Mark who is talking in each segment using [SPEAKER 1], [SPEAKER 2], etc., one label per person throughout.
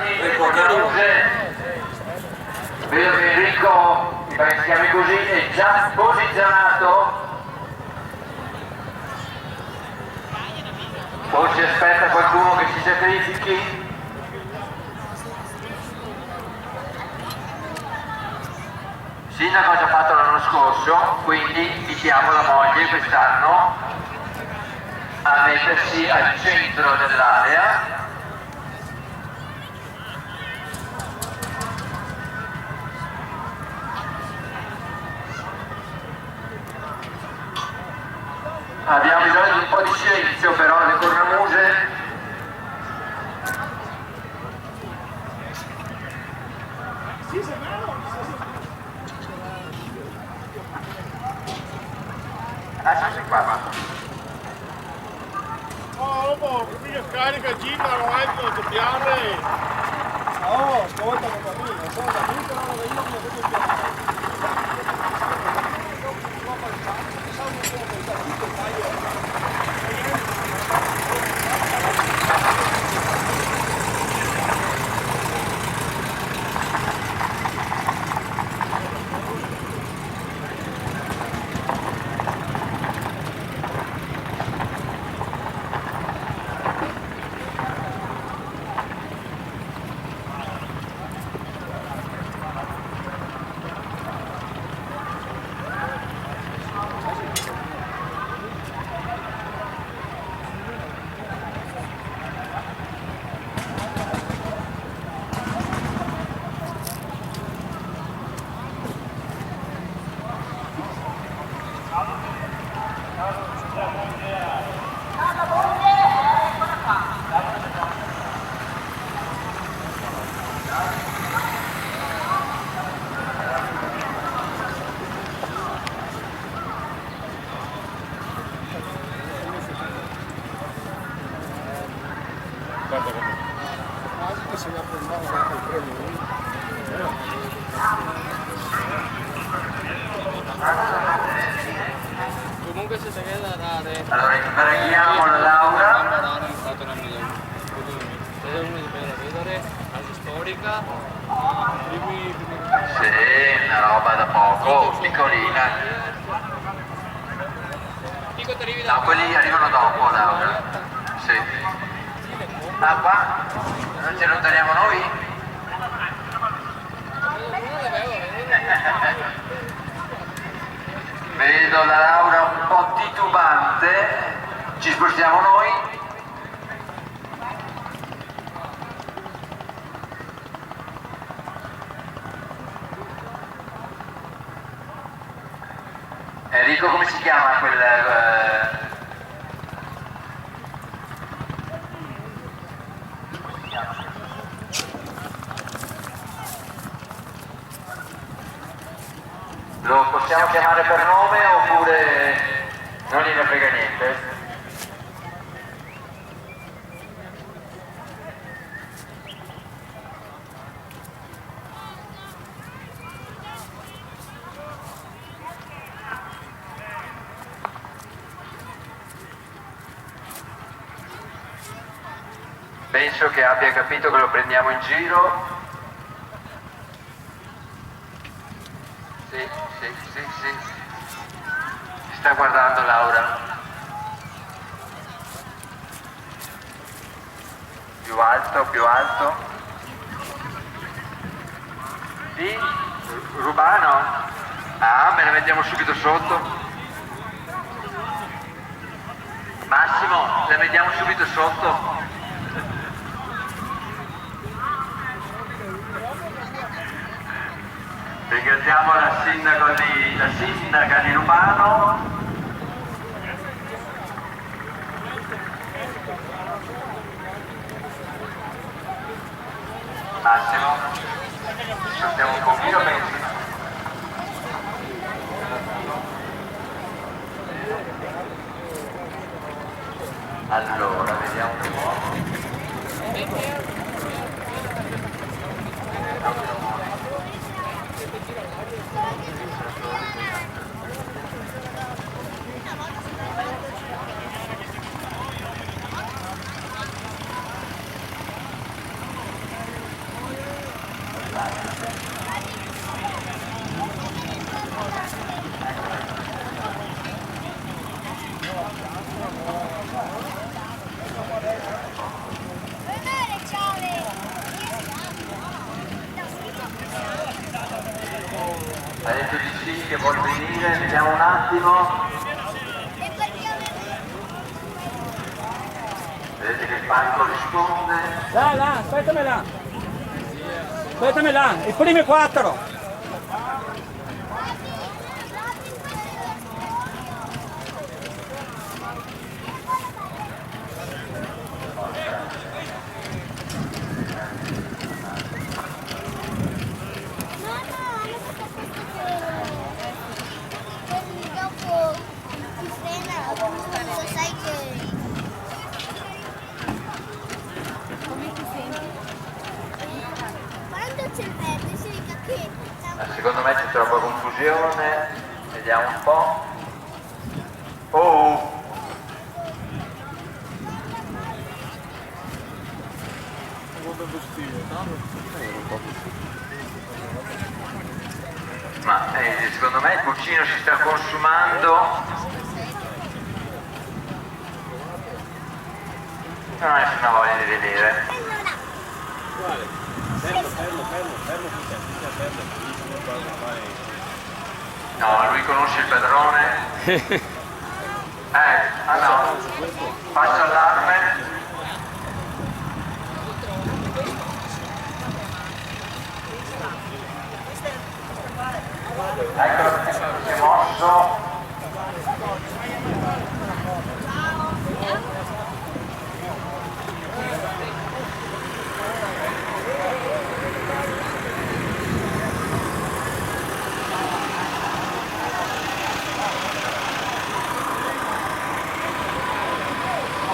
[SPEAKER 1] avanti, Cornuse, vedo che Enrico, mi pare che si chiami così, è già posizionato, forse aspetta qualcuno che si sacrifichi. Il sindaco ha già fatto l'anno scorso, quindi invitiamo la moglie quest'anno a mettersi al centro dell'area. Abbiamo bisogno di un po' di silenzio però, le cornamuse. Lasciami qua, va.
[SPEAKER 2] Oh, dopo qui scarica Gina, non è che ti piace. No, ascolta che cammino, sono capito, non lo vedo come ti piace.
[SPEAKER 3] Comunque se si vede da dare.
[SPEAKER 1] Allora preghiamo Laura.
[SPEAKER 3] È uno di bella vedere, casa storica,
[SPEAKER 1] Sì, una roba da poco, piccolina. No, quelli arrivano dopo, Laura. Sì. Ah, qua? Non ci allontaniamo noi? Vedo la Laura un po' titubante. Ci spostiamo noi? Enrico, come si chiama quel... Lo possiamo chiamare per nome oppure non gliene frega niente? Penso che abbia capito che lo prendiamo in giro. Sì. Ti sta guardando Laura. Più alto. Sì? Rubano? Ah, me ne mettiamo subito sotto. Massimo, le mettiamo subito sotto. Ringraziamo la sindaca di Rubano. Massimo, sortiamo un pochino perché... Allora, vediamo un po'. Ha detto di sì, che vuol venire, vediamo un attimo. Vedete che il palco risponde.
[SPEAKER 4] Là, aspettami là. Aspettami là, i primi 4.
[SPEAKER 1] Secondo me c'è troppa confusione, vediamo un po'. Oh! Ma secondo me il pulcino si sta consumando. Non ho nessuna voglia di vedere.
[SPEAKER 2] Fermo qui, fermo.
[SPEAKER 1] No, lui conosce il padrone. Ah no, faccio allarme. Eccolo, si è mosso.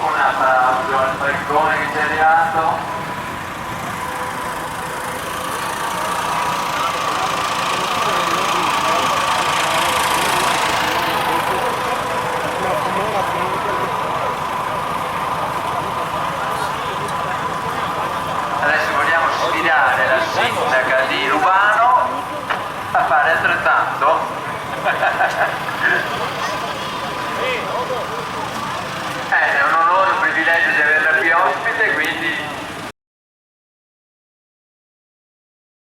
[SPEAKER 1] Un applauso al Falcone che ci è arrivato. Adesso vogliamo sfidare la sindaca di Lugano a fare altrettanto.